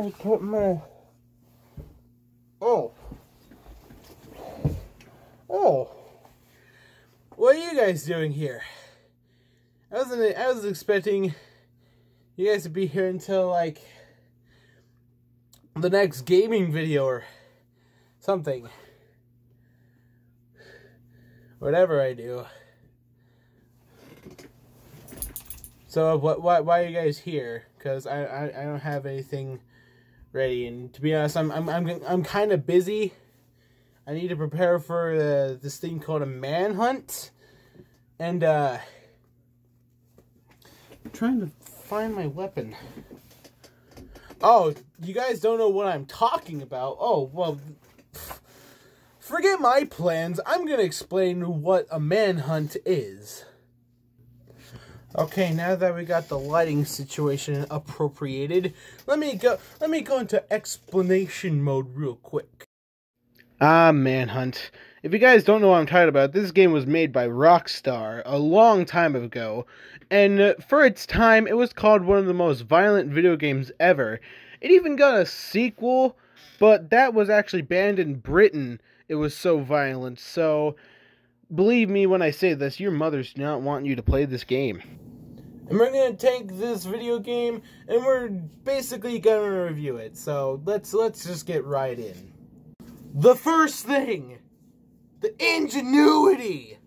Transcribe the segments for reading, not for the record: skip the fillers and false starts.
I put my... Oh. Oh. What are you guys doing here? I was expecting you guys to be here until, like, the next gaming video or something. Whatever I do. So why are you guys here? Because I don't have anything ready, and to be honest, I'm kind of busy. I need to prepare for this thing called a manhunt, and I'm trying to find my weapon. Oh, you guys don't know what I'm talking about? Oh, well, forget my plans. I'm gonna explain what a manhunt is. Okay, now that we got the lighting situation appropriated, let me go into explanation mode real quick. Manhunt. If you guys don't know what I'm talking about, this game was made by Rockstar a long time ago, and for its time, it was called one of the most violent video games ever. It even got a sequel, but that was actually banned in Britain. It was so violent, so believe me when I say this, your mothers do not want you to play this game. And we're going to take this video game, and we're basically going to review it, so let's just get right in. The first thing, the ingenuity.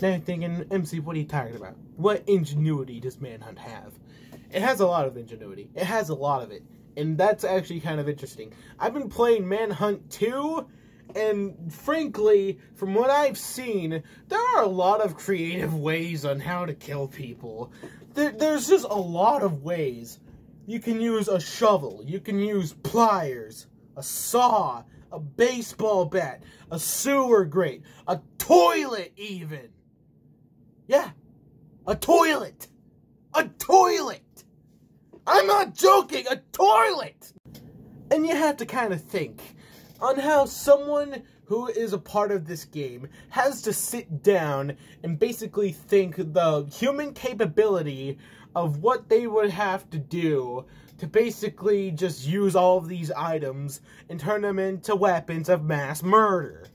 Now you're thinking, MC, what are you talking about? What ingenuity does Manhunt have? It has a lot of ingenuity. It has a lot of it. And that's actually kind of interesting. I've been playing Manhunt 2, and frankly, from what I've seen, there are a lot of creative ways on how to kill people. There's just a lot of ways. You can use a shovel, you can use pliers, a saw, a baseball bat, a sewer grate, a toilet even. Yeah, a toilet. A toilet. I'm not joking, a toilet. And you have to kind of think on how someone who is a part of this game has to sit down and basically think the human capability of what they would have to do to basically just use all of these items and turn them into weapons of mass murder.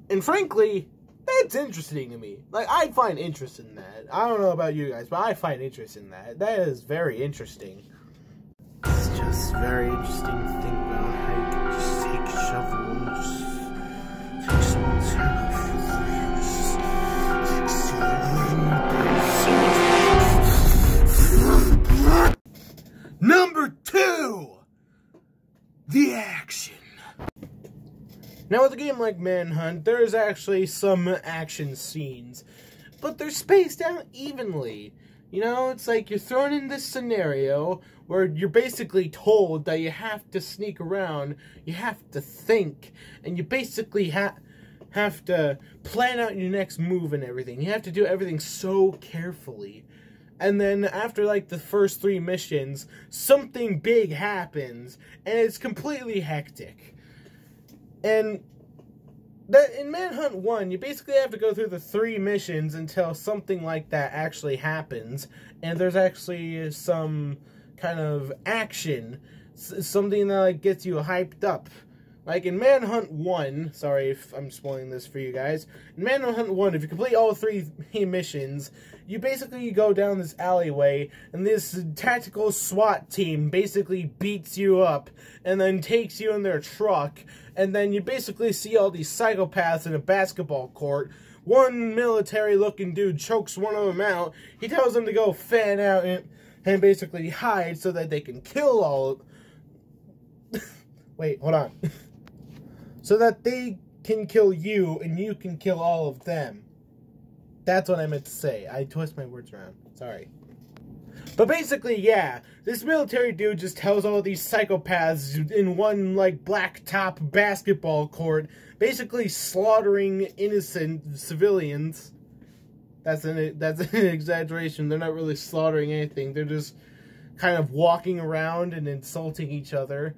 And frankly, that's interesting to me. Like, I find interest in that. I don't know about you guys, but I find interest in that. That is very interesting. It's just very interesting to think about how you can just take a shovel and just Number 2! The action. Now with a game like Manhunt, there's actually some action scenes, but they're spaced out evenly. You know, it's like you're thrown in this scenario where you're basically told that you have to sneak around, you have to think, and you basically have to plan out your next move and everything. You have to do everything so carefully. And then after like the first 3 missions, something big happens, and it's completely hectic. And that in Manhunt 1, you basically have to go through the 3 missions until something like that actually happens, and there's actually some kind of action, something that like gets you hyped up. Like in Manhunt 1, sorry if I'm spoiling this for you guys, in Manhunt 1, if you complete all 3 missions, you basically go down this alleyway, and this tactical SWAT team basically beats you up, and then takes you in their truck, and then you basically see all these psychopaths in a basketball court. One military-looking dude chokes one of them out, he tells them to go fan out and basically hide so that they can kill all of... Wait, hold on. So that they can kill you, and you can kill all of them. That's what I meant to say. I twist my words around. Sorry. But basically, yeah, this military dude just tells all these psychopaths in one, like, blacktop basketball court, basically slaughtering innocent civilians. That's an exaggeration. They're not really slaughtering anything. They're just kind of walking around and insulting each other.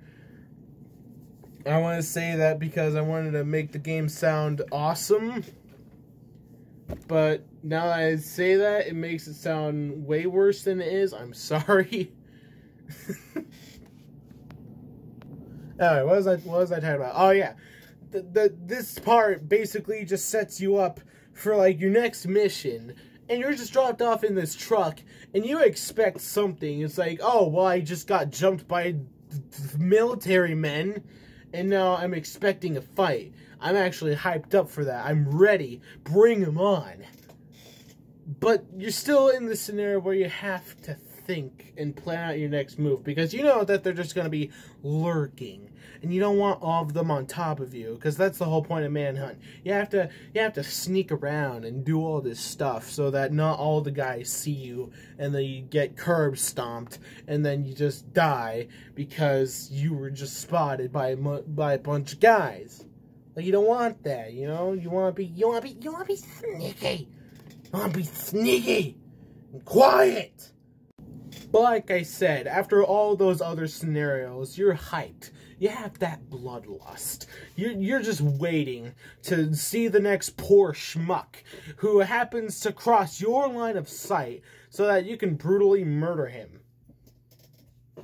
I want to say that because I wanted to make the game sound awesome. But now that I say that, it makes it sound way worse than it is. I'm sorry. Alright, what was I talking about? Oh yeah. This part basically just sets you up for like your next mission, and you're just dropped off in this truck and you expect something. It's like, oh well, I just got jumped by military men and now I'm expecting a fight. I'm actually hyped up for that. I'm ready. Bring them on. But you're still in the scenario where you have to think and plan out your next move, because you know that they're just going to be lurking, and you don't want all of them on top of you, because that's the whole point of manhunt. You have to sneak around and do all this stuff so that not all the guys see you, and then you get curb stomped, and then you just die because you were just spotted by a bunch of guys. Like, you don't want that, you know. You want to be sneaky. You want to be sneaky and quiet. But like I said, after all those other scenarios, you're hyped. You have that bloodlust. You're just waiting to see the next poor schmuck who happens to cross your line of sight so that you can brutally murder him.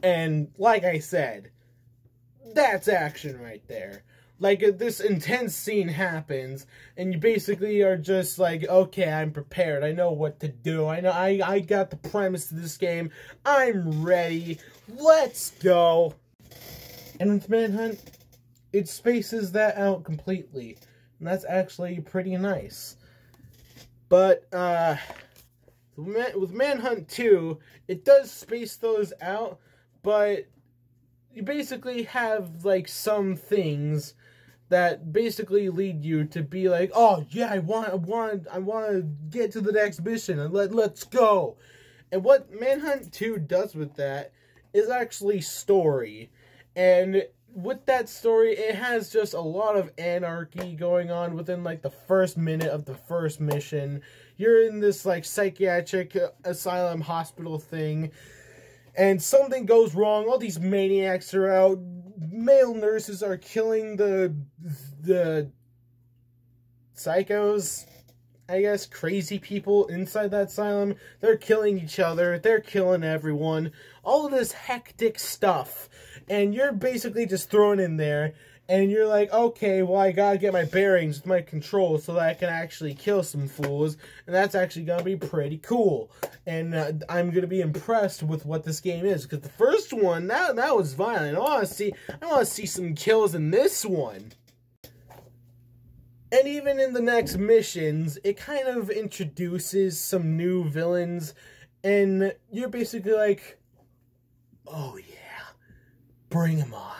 And like I said, that's action right there. Like, this intense scene happens, and you basically are just like, okay, I'm prepared. I know what to do. I know, I got the premise of this game. I'm ready. Let's go. And with Manhunt, it spaces that out completely. And that's actually pretty nice. But, with Manhunt 2, it does space those out, but you basically have, like, some things that basically lead you to be like, oh yeah, I want to get to the next mission and let's go. And what Manhunt 2 does with that is actually story. And with that story, it has just a lot of anarchy going on within like the first minute of the first mission. You're in this like psychiatric asylum hospital thing, and something goes wrong. All these maniacs are out. Male nurses are killing the psychos, I guess, crazy people inside that asylum. They're killing each other. They're killing everyone. All of this hectic stuff. And you're basically just thrown in there. And you're like, okay, well, I gotta get my bearings with my controls so that I can actually kill some fools. And that's actually gonna be pretty cool. And I'm gonna be impressed with what this game is. Because the first one, that was violent. I wanna see some kills in this one. And even in the next missions, it kind of introduces some new villains. And you're basically like, oh yeah, bring them on.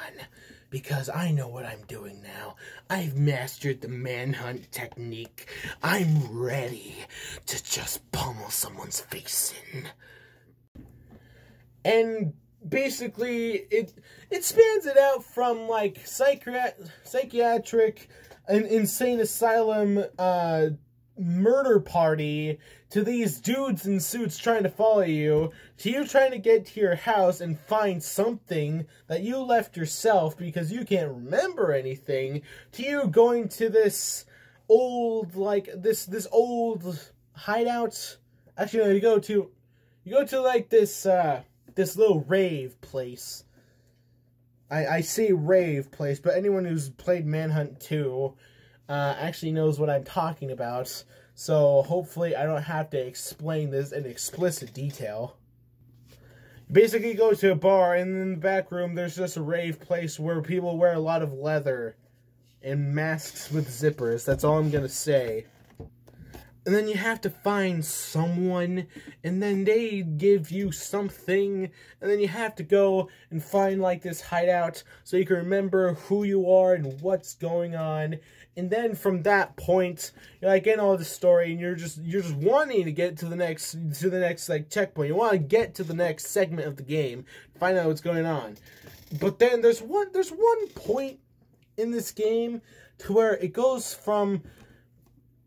Because I know what I'm doing now. I've mastered the manhunt technique. I'm ready to just pummel someone's face in. And basically, it spans it out from, like, psychiatric, an insane asylum, murder party, to these dudes in suits trying to follow you, to you trying to get to your house and find something that you left yourself because you can't remember anything, to you going to this old, like, this old hideout. Actually, no, you go to like this little rave place. I say rave place, but anyone who's played Manhunt 2 actually knows what I'm talking about. So hopefully I don't have to explain this in explicit detail. You basically go to a bar, and in the back room there's just a rave place where people wear a lot of leather and masks with zippers. That's all I'm gonna say. And then you have to find someone, and then they give you something, and then you have to go and find, like, this hideout so you can remember who you are and what's going on. And then from that point, you're like getting all the story, and you're just wanting to get to the next like checkpoint. You want to get to the next segment of the game, find out what's going on. But then there's one point in this game to where it goes from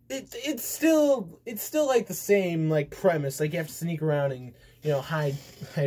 it's still like the same like premise. Like, you have to sneak around and, you know, hide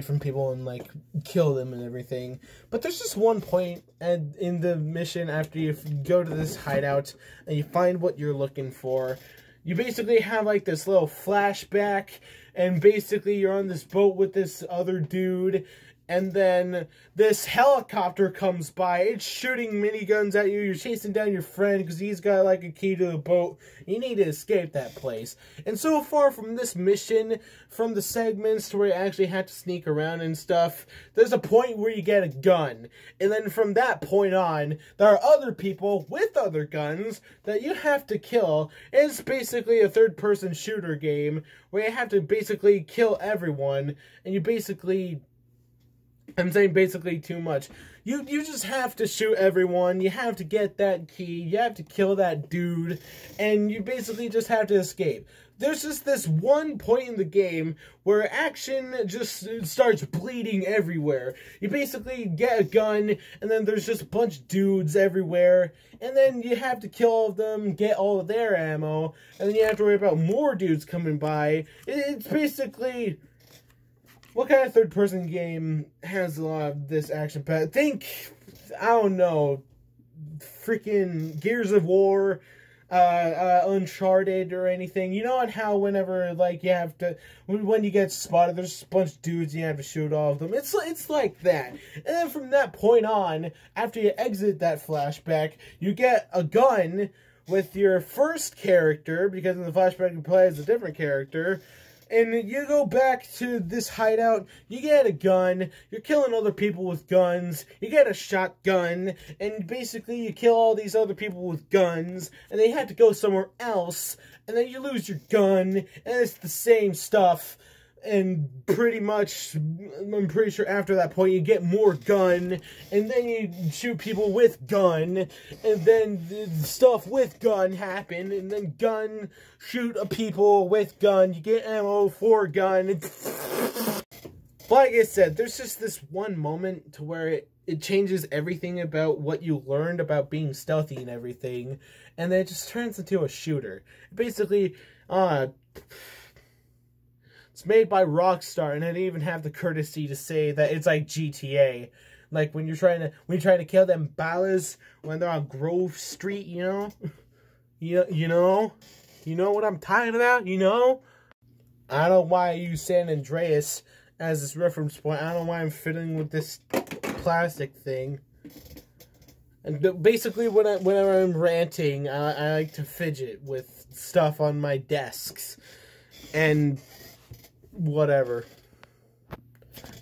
from people and like kill them and everything. But there's just one point in the mission after you go to this hideout and you find what you're looking for. You basically have like this little flashback, and basically you're on this boat with this other dude, and then this helicopter comes by. It's shooting miniguns at you. You're chasing down your friend because he's got like a key to the boat. You need to escape that place. And so far from this mission, from the segments to where you actually have to sneak around and stuff, there's a point where you get a gun. And then from that point on, there are other people with other guns that you have to kill. It's basically a third-person shooter game where you have to basically kill everyone, and you basically... I'm saying basically too much. You just have to shoot everyone. You have to get that key. You have to kill that dude. And you basically just have to escape. There's just this one point in the game where action just starts bleeding everywhere. You basically get a gun, and then there's just a bunch of dudes everywhere. And then you have to kill all of them, get all of their ammo. And then you have to worry about more dudes coming by. It's basically... What kind of third-person game has a lot of this action pack? Think, I don't know, freaking Gears of War, Uncharted or anything. You know, and how whenever, like, you have to, when you get spotted, there's a bunch of dudes and you have to shoot all of them. It's like that. And then from that point on, after you exit that flashback, you get a gun with your first character, because in the flashback you play as a different character. And you go back to this hideout, you get a gun, you're killing other people with guns, you get a shotgun, and basically you kill all these other people with guns, and they have to go somewhere else, and then you lose your gun, and it's the same stuff. And pretty much, I'm pretty sure after that point, you get more gun, and then you shoot people with gun, and then the stuff with gun happen, and then gun, shoot people with gun, you get ammo for gun. But like I said, there's just this one moment to where it changes everything about what you learned about being stealthy and everything, and then it just turns into a shooter. Basically, it's made by Rockstar, and I didn't even have the courtesy to say that it's like GTA. Like when you're trying to kill them ballas when they're on Grove Street, you know? You know what I'm talking about, you know? I don't know why I use San Andreas as this reference point. I don't know why I'm fiddling with this plastic thing. And basically whenever I'm ranting, I like to fidget with stuff on my desks. And whatever.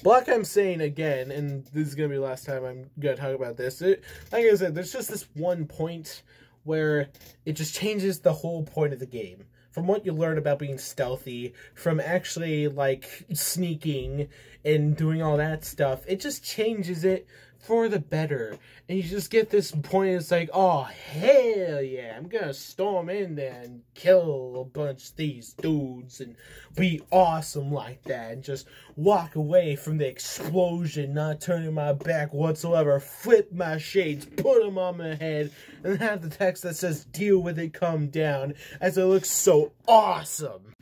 But like I'm saying again, and this is going to be the last time I'm going to talk about this. Like I said, there's just this one point where it just changes the whole point of the game. From what you learn about being stealthy, from actually, like, sneaking and doing all that stuff, it just changes it for the better. And you just get this point, it's like, oh, hell yeah, I'm gonna storm in there and kill a bunch of these dudes and be awesome like that, and just walk away from the explosion, not turning my back whatsoever, flip my shades, put them on my head, and have the text that says, deal with it, come down, as it looks so awesome.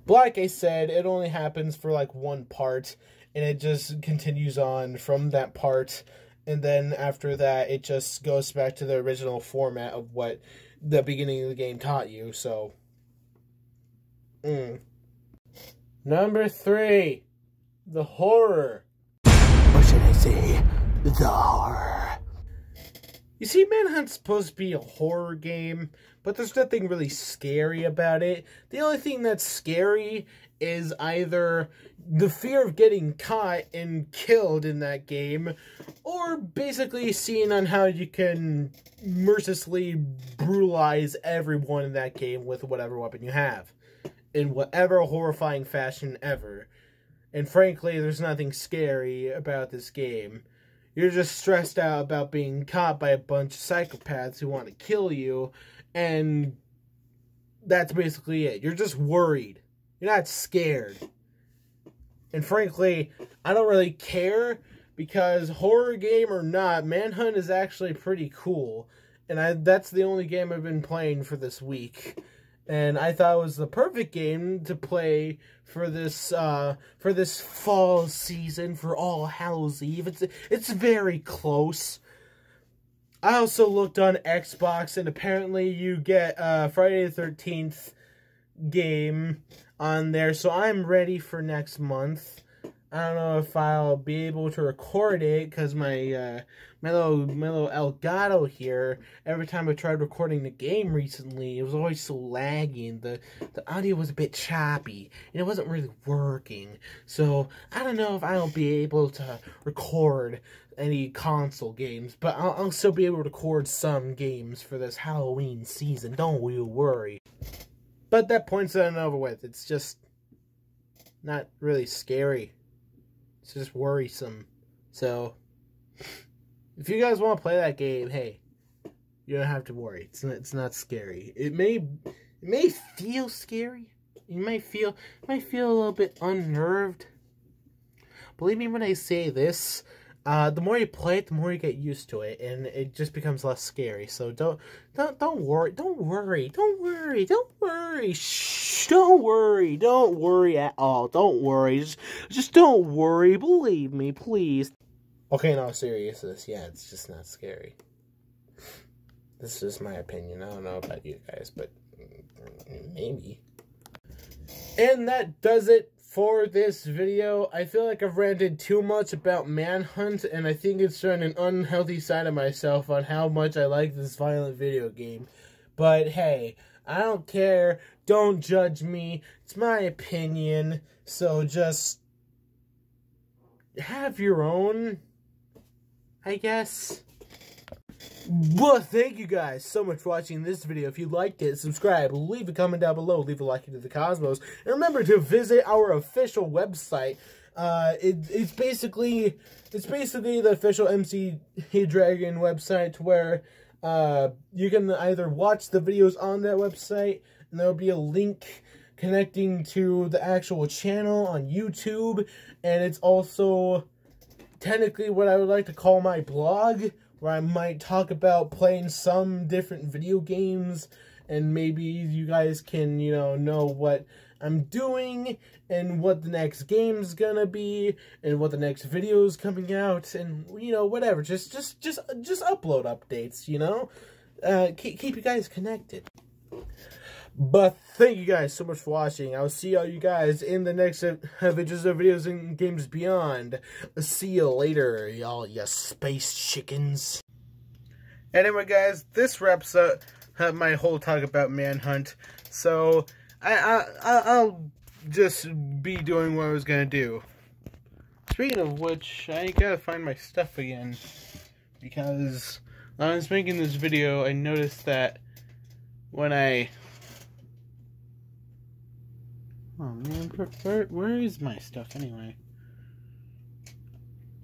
But like I said, it only happens for like one part, and it just continues on from that part, and then after that, it just goes back to the original format of what the beginning of the game taught you, so. Number 3, the horror. Or should I say, the horror. You see, Manhunt's supposed to be a horror game, but there's nothing really scary about it. The only thing that's scary is either the fear of getting caught and killed in that game, or basically seeing on how you can mercilessly brutalize everyone in that game with whatever weapon you have, in whatever horrifying fashion ever. And frankly, there's nothing scary about this game. You're just stressed out about being caught by a bunch of psychopaths who want to kill you, and that's basically it. You're just worried. You're not scared. And frankly, I don't really care, because horror game or not, Manhunt is actually pretty cool. And that's the only game I've been playing for this week. And I thought it was the perfect game to play for this fall season, for All Hallows Eve. It's very close. I also looked on Xbox, and apparently you get Friday the 13th game on there, so I'm ready for next month. I don't know if I'll be able to record it because my little Elgato here, every time I tried recording the game recently, it was always so laggy and the audio was a bit choppy and it wasn't really working. So I don't know if I'll be able to record any console games, but I'll still be able to record some games for this Halloween season. Don't you worry. But that point's done and over with. It's just not really scary. It's just worrisome. So if you guys want to play that game, hey, you don't have to worry. It's not scary. It may feel scary. You might feel a little bit unnerved. Believe me when I say this. The more you play it, the more you get used to it, and it just becomes less scary. So don't worry. Shh, don't worry at all. Don't worry. Just don't worry. Believe me, please. Okay, no, seriousness. Yeah, it's just not scary. This is just my opinion. I don't know about you guys, but maybe. And that does it for this video. I feel like I've ranted too much about Manhunt, and I think it's showing an unhealthy side of myself on how much I like this violent video game. But hey, I don't care. Don't judge me. It's my opinion. So just have your own, I guess. Well, thank you guys so much for watching this video. If you liked it, subscribe, leave a comment down below, leave a like into the cosmos, and remember to visit our official website. It's basically the official MC Dragon website where you can either watch the videos on that website, and there'll be a link connecting to the actual channel on YouTube, and it's also technically what I would like to call my blog, where I might talk about playing some different video games, and maybe you guys can, know what I'm doing, and what the next game's gonna be, and what the next video's coming out, and, whatever. Just upload updates, Keep you guys connected. But thank you guys so much for watching. I'll see all you guys in the next Adventures of Videos and Games Beyond. See you later, y'all, you space chickens. Anyway, guys, this wraps up my whole talk about Manhunt. So I'll just be doing what I was gonna do. Speaking of which, I gotta find my stuff again, because when I was making this video, I noticed that when I... Oh man, where is my stuff anyway?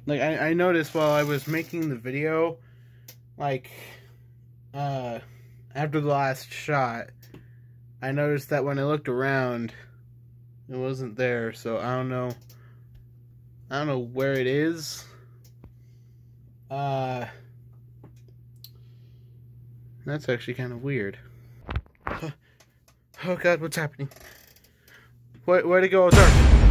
Like, I noticed while I was making the video, like, after the last shot, I noticed that when I looked around, it wasn't there, so I don't know where it is. That's actually kind of weird. Oh god, what's happening? Where'd it go? Oh, dark.